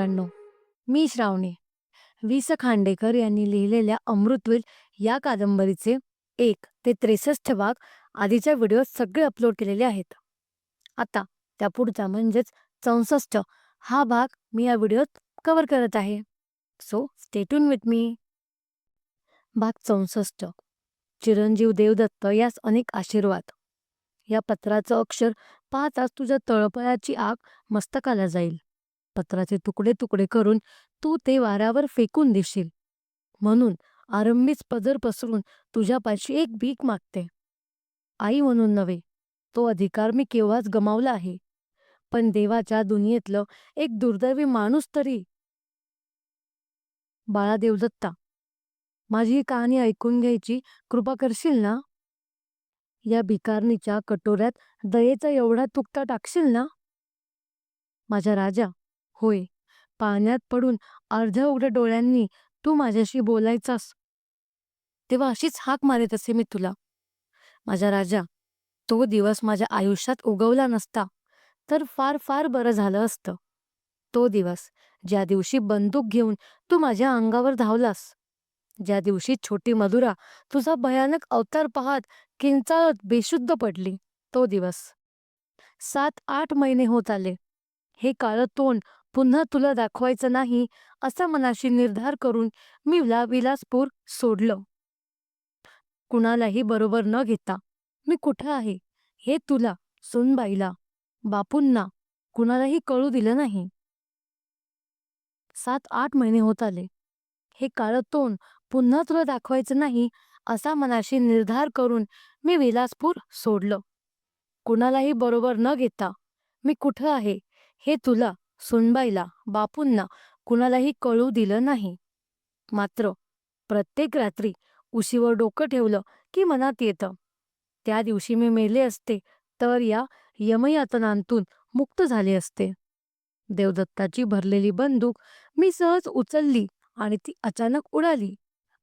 मित्रांनो, मी श्रावणी. वि. स. खांडेकर यांनी लिहिलेल्या अमृतवेल या कादंबरीचे 1 ते 63 भाग आधीच्या व्हिडिओत सगळे अपलोड केलेले आहेत. आता त्यापुढचा म्हणजेच 64 हा भाग मी या व्हिडिओत कव्हर करत आहे. So stay tune with me. भाग 64. चिरंजीव देवदत्त यास अनेक आशीर्वाद. या पत्राचं अक्षर पाहताच तुझ्या तळपायाची आग मस्तकाला जाईल. पत्राचे तुकडे तुकडे करून तू ते वाऱ्यावर फेकून देशील. म्हणून आरंभीच पदर पसरून तुझ्यापाशी एक भीक मागते. आई म्हणून नव्हे, तो अधिकार मी केव्हाच गमावला आहे. पण देवाच्या दुनियेतलं एक दुर्दैवी माणूस तरी. बाळा देवदत्ता, माझी ही कहाणी ऐकून घ्यायची कृपा करशील ना? या भिकारणीच्या कटोऱ्यात दयेचा एवढा तुकडा टाकशील ना? माझ्या राजा, होय, पाण्यात पडून अर्ध्या उघड्या डोळ्यांनी तू माझ्याशी बोलायचास तेव्हा अशीच हाक मारित असे मी तुला. माझा राजा, तो दिवस माझ्या आयुष्यात उगवला नसता तर फार फार बरं झालं असतं. तो दिवस ज्या दिवशी बंदूक घेऊन तू माझ्या अंगावर धावलास, ज्या दिवशी छोटी मधुरा तुझा भयानक अवतार पाहत किंचाळत बेशुद्ध पडली, तो दिवस. 7-8 महिने होत आले. हे काळं तोंड पुन्हा तुला दाखवायचं नाही असा मनाशी निर्धार करून मी विलासपूर सोडलं. कुणालाही बरोबर न घेता मी कुठं आहे हे तुला, सुनबाईला, बापूंना कुणालाही कळू दिलं नाही. 7-8 महिने होत आले. हे काळं तोंड पुन्हा तुला दाखवायचं नाही असा मनाशी निर्धार करून मी विलासपूर सोडलं. कुणालाही बरोबर न घेता मी कुठं आहे हे तुला, सुनबाईला, बापूंना कुणालाही कळू दिलं नाही. मात्र प्रत्येक रात्री उशीवर डोकं ठेवलं की मनात येतं, त्या दिवशी मी मेले असते तर या यमयातनांतून मुक्त झाले असते. देवदत्ताची भरलेली बंदूक मी सहज उचलली आणि ती अचानक उडाली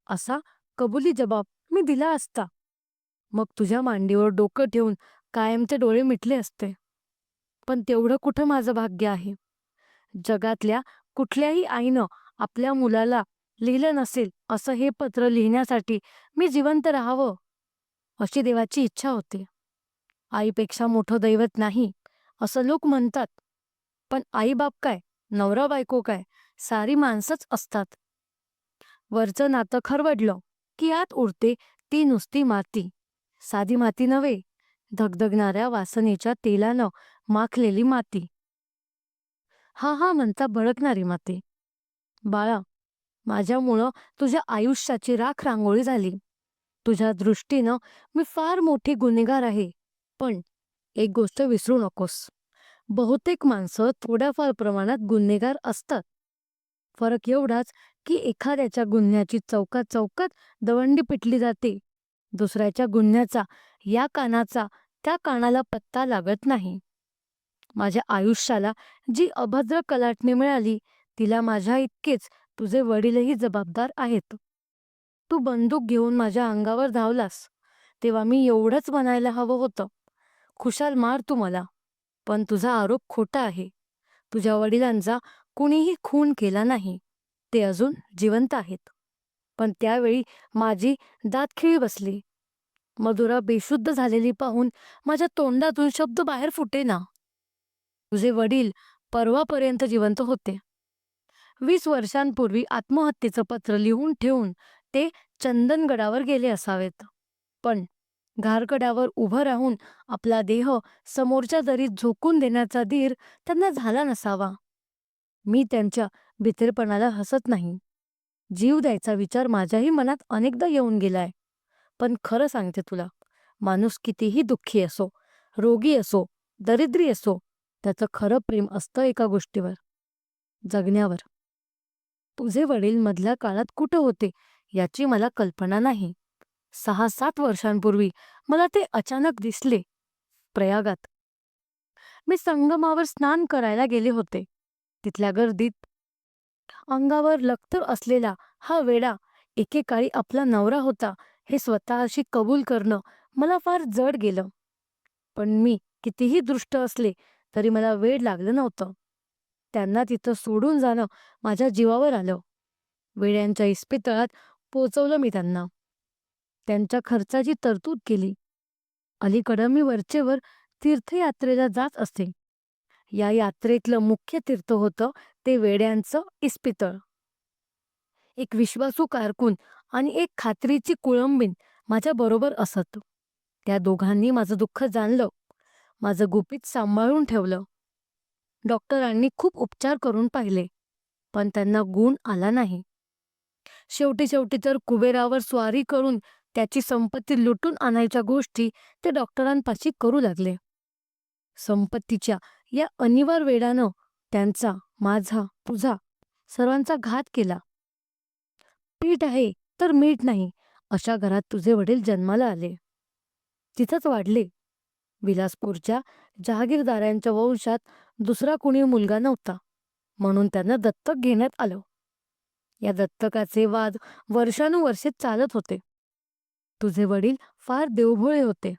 असा कबुली जबाब मी दिला असता. मग तुझ्या मांडीवर डोकं ठेवून कायमचे डोळे मिटले असते. पण तेवढं कुठं माझं भाग्य आहे. जगातल्या कुठल्याही आईनं आपल्या मुलाला लिहिलं नसेल असं हे पत्र लिहिण्यासाठी मी जिवंत राहावं अशी देवाची इच्छा होती. आईपेक्षा मोठं दैवत नाही असं लोक म्हणतात, पण आईबाप काय, नवरा बायको काय, सारी माणसंच असतात. वरचं नातं खरवडलं की आत उरते ती नुसती माती. साधी माती नव्हे, धगधगणाऱ्या वासनेच्या तेलानं माखलेली माती. हा हा म्हणता भडकणारी माती. बाळा, माझ्यामुळं तुझ्या आयुष्याची राख रांगोळी झाली. तुझ्या दृष्टीनं मी फार मोठी गुन्हेगार आहे. पण एक गोष्ट विसरू नकोस, बहुतेक माणसं थोड्याफार प्रमाणात गुन्हेगार असतात. फरक एवढाच की एखाद्याच्या गुन्ह्याची चौकात चौकात दवंडी पिटली जाते, दुसऱ्याच्या गुन्ह्याचा या कानाचा त्या कानाला पत्ता लागत नाही. माझ्या आयुष्याला जी अभद्र कलाटणी मिळाली तिला माझ्या इतकेच तुझे वडीलही जबाबदार आहेत. तू बंदूक घेऊन माझ्या अंगावर धावलास तेव्हा मी एवढंच म्हणायला हवं होतं, खुशाल मार तू मला, पण तुझा आरोप खोटा आहे. तुझ्या वडिलांचा कुणीही खून केला नाही, ते अजून जिवंत आहेत. पण त्यावेळी माझी दातखिळी बसली. मधुरा बेशुद्ध झालेली पाहून माझ्या तोंडातून शब्द बाहेर फुटेना. तुझे वडील परवापर्यंत जिवंत होते. 20 वर्षांपूर्वी आत्महत्येचं पत्र लिहून ठेवून ते चंदनगडावर गेले असावेत. पण घारकड्यावर उभं राहून आपला देह समोरच्या दरीत झोकून देण्याचा धीर त्यांना झाला नसावा. मी त्यांच्या भित्रेपणाला हसत नाही. जीव द्यायचा विचार माझ्याही मनात अनेकदा येऊन गेलाय. पण खरं सांगते तुला, माणूस कितीही दुःखी असो, रोगी असो, दरिद्री असो, त्याचं खरं प्रेम असतं एका गोष्टीवर, जगण्यावर. तुझे वडील मधल्या काळात कुठं होते याची मला कल्पना नाही. 6-7 वर्षांपूर्वी मला ते अचानक दिसले, प्रयागात. मी संगमावर स्नान करायला गेले होते. तिथल्या गर्दीत अंगावर लखतर असलेला हा वेडा एकेकाळी आपला नवरा होता हे स्वतःशी कबूल करणं मला फार जड गेलं. पण मी कितीही दृष्ट असले तरी मला वेड लागलं नव्हतं. त्यांना तिथं सोडून जाणं माझ्या जीवावर आलं. वेड्यांच्या इस्पितळात पोचवलं मी त्यांना. त्यांच्या खर्चाची तरतूद केली. अलीकडं मी वरचेवर तीर्थयात्रेला जात असे. या यात्रेतलं मुख्य तीर्थ होतं ते वेड्यांचं इस्पितळ. एक विश्वासू कारकून आणि एक खात्रीची कुळंबीण माझ्याबरोबर असत. त्या दोघांनी माझं दुःख जाणलं, माझं गुपित सांभाळून ठेवलं. डॉक्टरांनी खूप उपचार करून पाहिले, पण त्यांना गुण आला नाही. शेवटी शेवटी तर कुबेरावर स्वारी करून त्याची संपत्ती लुटून आणायच्या गोष्टी ते डॉक्टरांपाशी करू लागले. संपत्तीच्या या अनिवार्य वेडानं त्यांचा, माझा, तुझा सर्वांचा घात केला. पीठ आहे तर मीठ नाही अशा घरात तुझे वडील जन्माला आले. तिथंच वाढले. विलासपूरच्या जहागीरदारांच्या वंशात दुसरा कुणी मुलगा नव्हता, म्हणून त्यांना दत्तक घेण्यात आलं. या दत्तकाचे वाद वर्षानुवर्षे चालत होते. तुझे वडील फार देवभोळे होते.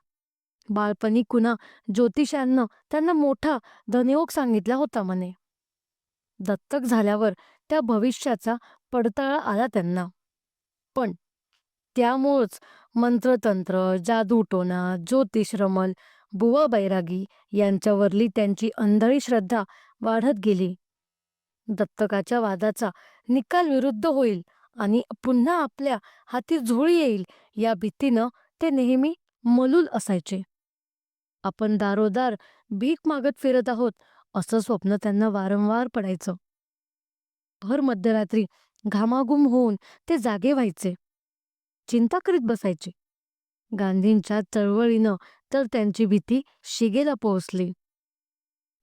बाळपणी कुणा ज्योतिषांना त्यांना मोठा धनयोग सांगितला होता म्हणे. दत्तक झाल्यावर त्या भविष्याचा पडताळा आला त्यांना. पण त्यामुळंच मंत्रतंत्र, जादूटोणा, ज्योतिषरमल, बुवा बैरागी यांच्यावरली त्यांची अंधळी श्रद्धा वाढत गेली. दत्तकाच्या वादाचा निकाल विरुद्ध होईल आणि पुन्हा आपल्या हाती झोळी येईल या भीतीनं ते नेहमी मलूल असायचे. आपण दारोदार भीक मागत फिरत आहोत असं स्वप्न त्यांना वारंवार पडायचं. भर मध्यरात्री घामाघूम होऊन ते जागे व्हायचे. चिंता करीत बसायचे. गांधींच्या चळवळीनं तर त्यांची भीती शिगेला पोहोचली.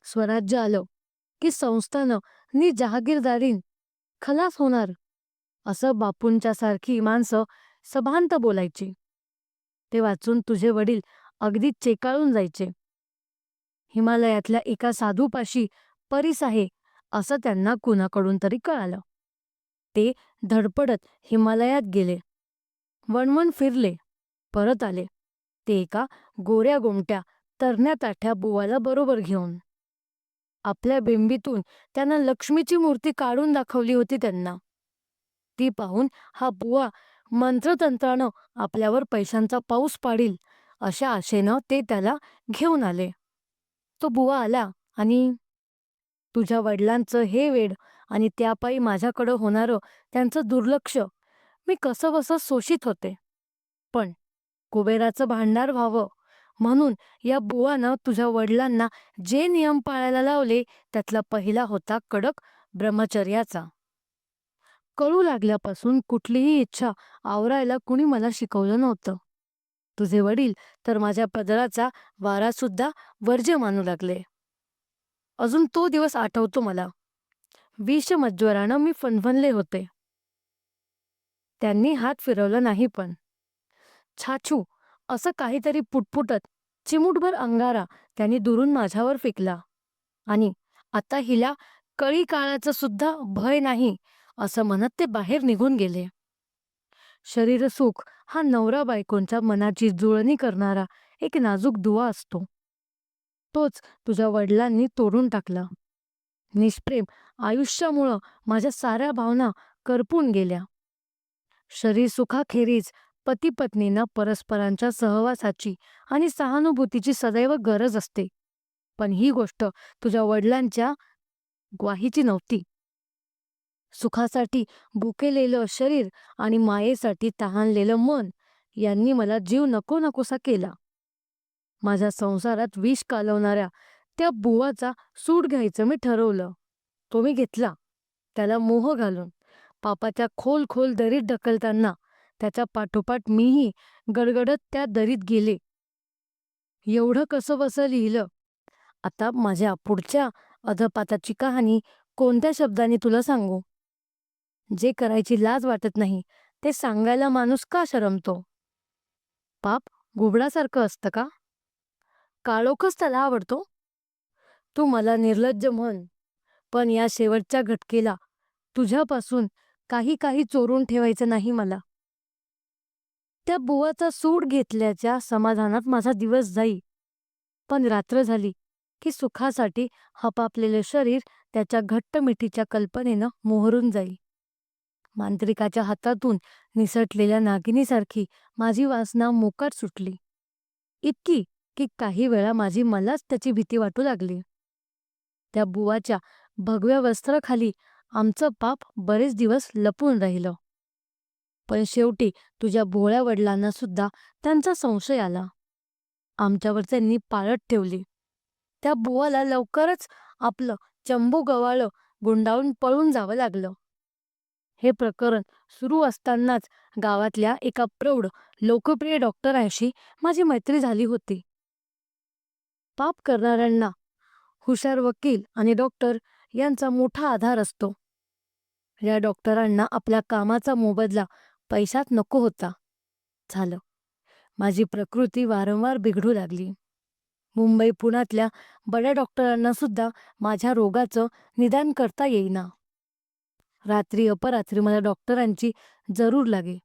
स्वराज्य आलं की संस्थानं नि जहागीरदारीन खलास होणार असं बापूंच्या सारखी माणसं सभांत बोलायची. ते वाचून तुझे वडील अगदी चेकाळून जायचे. हिमालयातल्या एका साधूपाशी परीस आहे असं त्यांना कुणाकडून तरी कळालं. ते धडपडत हिमालयात गेले. वणवण फिरले, परत आले. ते एका गोऱ्या गोमट्या तरण्या ताठ्या बुवाला बरोबर घेऊन. आपल्या बिंबीतून त्यानं लक्ष्मीची मूर्ती काढून दाखवली होती त्यांना. ती पाहून हा बुवा मंत्रतंत्रानं आपल्यावर पैशांचा पाऊस पाडील अशा आशेनं ते त्याला घेऊन आले. तो बुवा आला आणि तुझ्या वडिलांचं हे वेड आणि त्यापायी माझ्याकडं होणारं त्यांचं दुर्लक्ष मी कसंबसं शोषित होते. पण कुबेराचं भांडार व्हावं म्हणून या बुवानं तुझ्या वडिलांना जे नियम पाळायला लावले त्यातला पहिला होता कडक ब्रह्मचर्याचा. कळू लागल्यापासून कुठलीही इच्छा आवरायला कुणी मला शिकवलं नव्हतं. तुझे वडील तर माझ्या पदराचा वारासुद्धा वर्ज्य मानू लागले. अजून तो दिवस आठवतो मला. विषमज्वरानं मी फणफणले होते. त्यांनी हात फिरवला नाही, पण छाछू असं काहीतरी पुटपुटत चिमूटभर अंगारा त्यांनी दुरून माझ्यावर फेकला आणि आता हिला कळी काळाचं सुद्धा भय नाही असं म्हणत ते बाहेर निघून गेले. शरीरसुख हा नवरा बायकोंच्या मनाची जुळणी करणारा एक नाजूक दुवा असतो. तोच तुझ्या वडिलांनी तोडून टाकला. निष्प्रेम आयुष्यामुळं माझ्या साऱ्या भावना करपून गेल्या. शरीरसुखाखेरीज पती पत्नींना परस्परांच्या सहवासाची आणि सहानुभूतीची सदैव गरज असते. पण ही गोष्ट तुझ्या वडिलांच्या ग्वाहीची नव्हती. सुखासाठी भुकेलेलं शरीर आणि मायेसाठी तहानलेलं मन यांनी मला जीव नको नकोसा केला. माझ्या संसारात विष कालवणाऱ्या त्या बुवाचा सूड घ्यायचं मी ठरवलं. तो मी घेतला. त्याला मोह घालून पापाच्या खोल खोल दरीत ढकलताना त्याच्या पाठोपाठ मीही गडगडत त्या दरीत गेले. एवढं कसं बसं लिहिलं. आता माझ्या पुढच्या अधपाताची कहाणी कोणत्या शब्दाने तुला सांगू? जे करायची लाज वाटत नाही ते सांगायला माणूस का शरमतो? पाप घुबडासारखं असतं का? काळोखच त्याला आवडतो? तू मला निर्लज्ज म्हण, पण या शेवटच्या घटकेला तुझ्यापासून काही काही चोरून ठेवायचं नाही मला. त्या बुवाचा सूड घेतल्याच्या समाधानात माझा दिवस जाई. पण रात्र झाली की सुखासाठी हपापलेलं शरीर त्याच्या घट्ट मिठीच्या कल्पनेनं मोहरून जाईल. मांत्रिकाच्या हातातून निसटलेल्या नागिनीसारखी माझी वासना मोकाट सुटली. इतकी की काही वेळा मलाच त्याची भीती वाटू लागली. त्या बुवाच्या भगव्या वस्त्राखाली आमचं पाप बरेच दिवस लपून राहिलं. पण शेवटी तुझ्या भोळ्या वडिलांना सुद्धा त्यांचा संशय आला. आमच्यावर त्यांनी पाळत ठेवली. त्या बुवाला लवकरच आपलं चंबू गव्हाळं गुंडाळून पळून जावं लागलं. हे प्रकरण सुरू असतानाच गावातल्या एका प्रौढ लोकप्रिय डॉक्टरांशी माझी मैत्री झाली होती. पाप करणाऱ्यांना हुशार वकील आणि डॉक्टर यांचा मोठा आधार असतो. या डॉक्टरांना आपल्या कामाचा मोबदला पैशात नको होता. झालं, माझी प्रकृती वारंवार बिघडू लागली. मुंबई पुण्यातल्या बड्या डॉक्टरांना सुद्धा माझ्या रोगाचं निदान करता येईना. रात्री अपरात्री मला डॉक्टरांची जरूर लागे,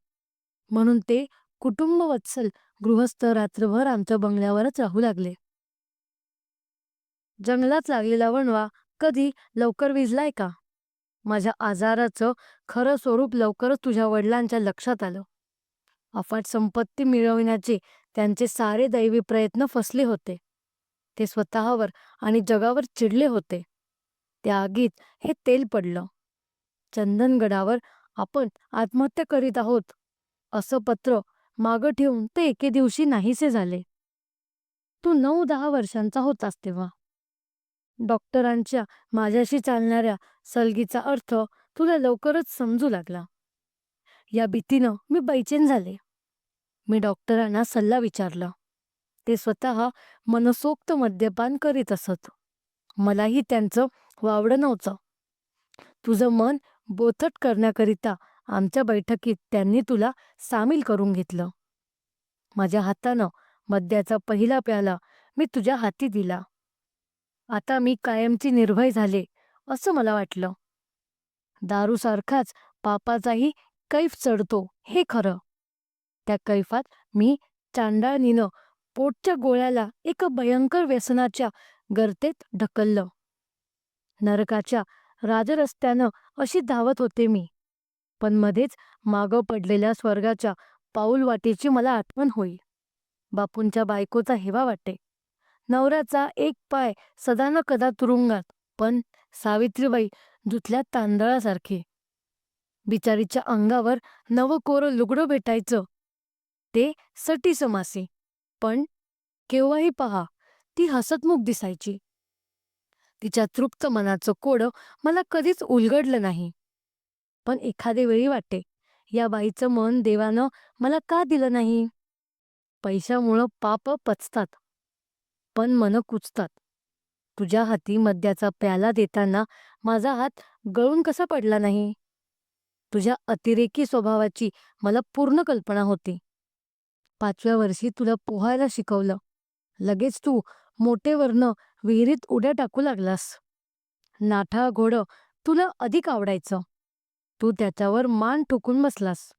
म्हणून ते कुटुंबवत्सल गृहस्थ रात्रभर आमच्या बंगल्यावरच राहू लागले. जंगलात लागलेला वणवा कधी लवकर विझलाय का? माझ्या आजाराचं खरं स्वरूप लवकरच तुझ्या वडिलांच्या लक्षात आलं. अफाट संपत्ती मिळवण्याचे त्यांचे सारे दैवी प्रयत्न फसले होते. ते स्वतःवर आणि जगावर चिडले होते. त्या आगीत हे तेल पडलं. चंदनगडावर आपण आत्महत्या करीत आहोत असं पत्र मागं ठेवून ते एके दिवशी नाहीसे झाले. तू 9-10 वर्षांचा होतास तेव्हा. डॉक्टरांच्या माझ्याशी चालणाऱ्या सलगीचा अर्थ तुला लवकरच समजू लागला. या भीतीनं मी बैचेन झाले. मी डॉक्टरांना सल्ला विचारला. ते स्वतः मनसोक्त मद्यपान करीत असत. मलाही त्यांचं वावडं नव्हतं. तुझं मन बोथट करण्याकरिता आमच्या बैठकीत त्यांनी तुला सामील करून घेतलं. माझ्या हातानं मद्याचा पहिला प्याला मी तुझ्या हाती दिला. आता मी कायमची निर्भय झाले असं मला वाटलं. दारूसारखाच पापाचाही कैफ चढतो हे खरं. त्या कैफात मी चांडाळणीनं पोटच्या गोळ्याला एका भयंकर व्यसनाच्या गर्तेत ढकललं. नरकाच्या राजरस्त्यानं अशी धावत होते मी, पण मध्येच मागं पडलेल्या स्वर्गाच्या पाऊलवाटेची मला आठवण होई. बापूंच्या बायकोचा हेवा वाटे. नवऱ्याचा एक पाय सदा न कदा तुरुंगात, पण सावित्रीबाई धुतल्या तांदळासारखे. बिचारीच्या अंगावर नवं कोरं लुगडं भेटायचं, ते सटीचं मासे, पण केव्हाही पहा ती हसतमुख दिसायची. तिच्या तृप्त मनाचं कोडं मला कधीच उलगडलं नाही. पण एखादे वेळी वाटे, या बाईचं मन देवानं मला का दिलं नाही? पैशामुळं पाप पचतात, पण मन कुचतात. तुझ्या हाती मद्याचा प्याला देताना माझा हात गळून कसा पडला नाही? तुझ्या अतिरेकी स्वभावाची मला पूर्ण कल्पना होती. 5व्या वर्षी तुला पोहायला शिकवलं. लगेच तू मोटेवरनं विहिरीत उड्या टाकू लागलास. नाठा घोडं तुला अधिक आवडायचं. तू त्याच्यावर मान ठोकून बसलास.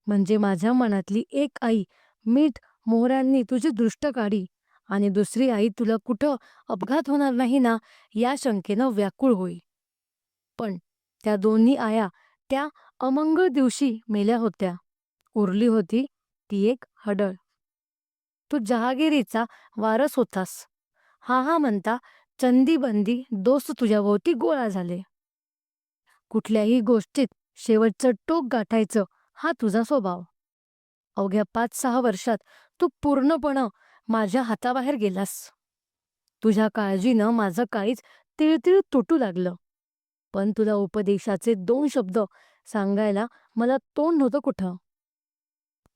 म्हणजे माझ्या मनातली एक आई मीठ मोहऱ्यांनी तुझी दृष्ट काढी आणि दुसरी आई तुला कुठं अपघात होणार नाही ना या शंकेनं व्याकुळ होई. पण त्या दोन्ही आया त्या अमंगळ दिवशी मेल्या होत्या. उरली होती ती एक हडळ. तू जहागिरीचा वारस होतास. हा हा म्हणता चंदीबंदी दोस्त तुझ्याभोवती गोळा झाले. कुठल्याही गोष्टीत शेवटचं टोक गाठायचं हा तुझा स्वभाव. अवघ्या 5-6 वर्षात तू पूर्णपणं माझ्या हाताबाहेर गेलास. तुझ्या काळजीनं माझं काळीच तिळतिळ तुटू लागलं. पण तुला उपदेशाचे 2 शब्द सांगायला मला तोंड नव्हतं कुठं.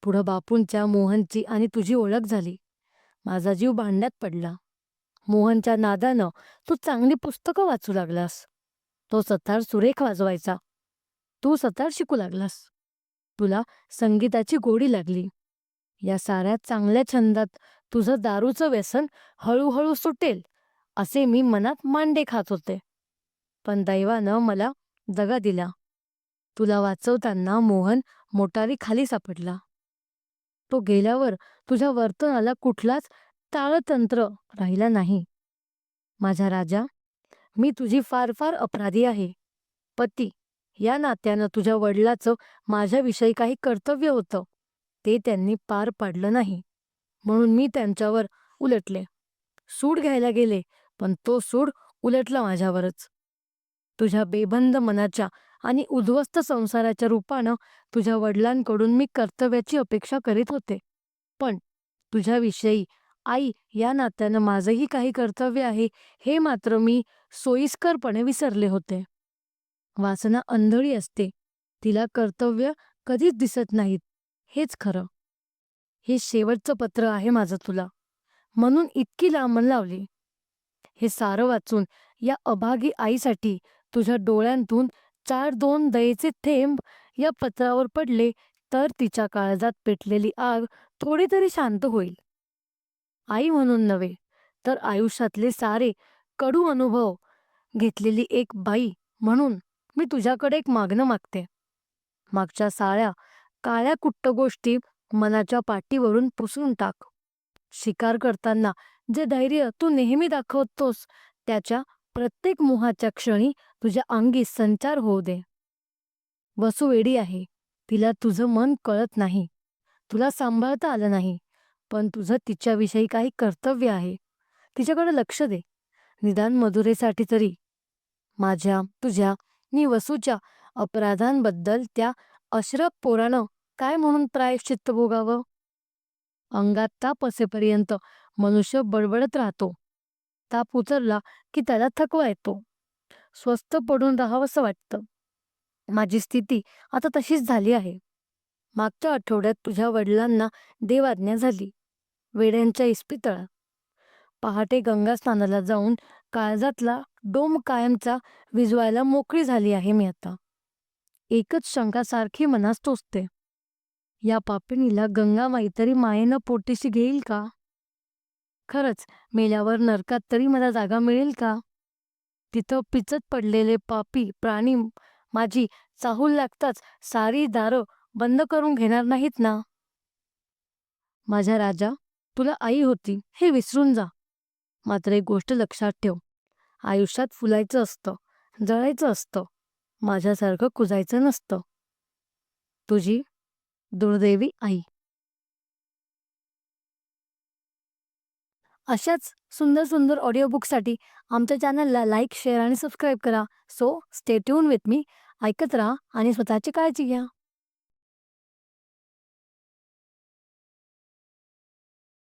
पुढं बापूंच्या, मोहनची आणि तुझी ओळख झाली. माझा जीव भांड्यात पडला. मोहनच्या नादानं तू चांगली पुस्तकं वाचू लागलास. तो सतार सुरेख वाजवायचा. तू सतार शिकू लागलास. तुला संगीताची गोडी लागली. या साऱ्या चांगल्या छंदात तुझं दारूचं व्यसन हळूहळू सुटेल असे मी मनात मांडे खात होते. पण दैवानं मला दगा दिला. तुला वाचवताना मोहन मोटारी खाली सापडला. तो गेल्यावर तुझ्या वर्तनाला कुठलाच ताळतंत्र राहिला नाही. माझा राजा, मी तुझी फार फार अपराधी आहे. पती या नात्यानं तुझ्या वडिलाचं माझ्याविषयी काही कर्तव्य होतं. ते त्यांनी पार पाडलं नाही. म्हणून मी त्यांच्यावर उलटले. सूड घ्यायला गेले, पण तो सूड उलटला माझ्यावरच. तुझ्या बेबंद मनाच्या आणि उद्ध्वस्त संसाराच्या रूपानं तुझ्या वडिलांकडून मी कर्तव्याची अपेक्षा करीत होते. पण तुझ्याविषयी आई या नात्यानं माझंही काही कर्तव्य आहे, हे मात्र मी सोयीस्करपणे विसरले होते. वासना अंधळी असते. तिला कर्तव्य कधीच दिसत नाहीत. हेच खरं. हे शेवटचं पत्र आहे माझं तुला. म्हणून इतकी लांबण लावली. हे सारं वाचून या अभागी आईसाठी तुझ्या डोळ्यांतून 4-2 दयेचे थेंब या पत्रावर पडले तर तिच्या काळजात पेटलेली आग थोडी तरी शांत होईल. आई म्हणून नव्हे, तर आयुष्यातले सारे कडू अनुभव घेतलेली एक बाई म्हणून मी तुझ्याकडे एक मागणं मागते. मागच्या साऱ्या काळ्या कुट्ट गोष्टी मनाच्या पाटीवरून पुसून टाक. शिकार करताना जे धैर्य तू नेहमी दाखवतोस त्याच्या प्रत्येक मोहाच्या क्षणी तुझ्या अंगी संचार होऊ दे. वसू वेडी आहे. तिला तुझं मन कळत नाही. तुला सांभाळता आलं नाही. पण तुझं तिच्याविषयी काही कर्तव्य आहे. तिच्याकडे लक्ष दे. निदान मधुरेसाठी तरी. माझ्या, तुझ्या नि वसूच्या अपराधांबद्दल त्या अशरफ पोरानं काय म्हणून प्रायश्चित्त भोगावं? अंगात ताप असेपर्यंत मनुष्य बडबडत राहतो. ताप उतरला की त्याला थकवा येतो. स्वस्थ पडून राहावंसं वाटतं. माझी स्थिती आता तशीच झाली आहे. मागच्या आठवड्यात तुझ्या वडिलांना देवाज्ञा झाली. वेड्यांच्या इस्पितळात. पहाटे गंगास्नानाला जाऊन काळजातला डोम कायमचा विझवायला मोकळी झाली आहे मी आता. एकच शंका सारखी मनास टोचते. या पापिणीला गंगामाई तरी मायेनं पोटीशी घेईल का? खरंच मेल्यावर नरकात तरी मला जागा मिळेल का? तिथं पिचत पडलेले पापी प्राणी माझी चाहूल लागताच सारी दारं बंद करून घेणार नाहीत ना? माझ्या राजा, तुला आई होती हे विसरून जा. मात्र एक गोष्ट लक्षात ठेव. आयुष्यात फुलायचं असतं, जळायचं असतं. माझ्यासारखं कुजायचं नसतं. तुझी दुर्दैवी आई. अशाच सुंदर सुंदर ऑडिओ बुकसाठी आमच्या चॅनलला लाईक, शेअर आणि सबस्क्राईब करा. So stay tune with me. ऐकत राहा आणि स्वतःची काळजी घ्या.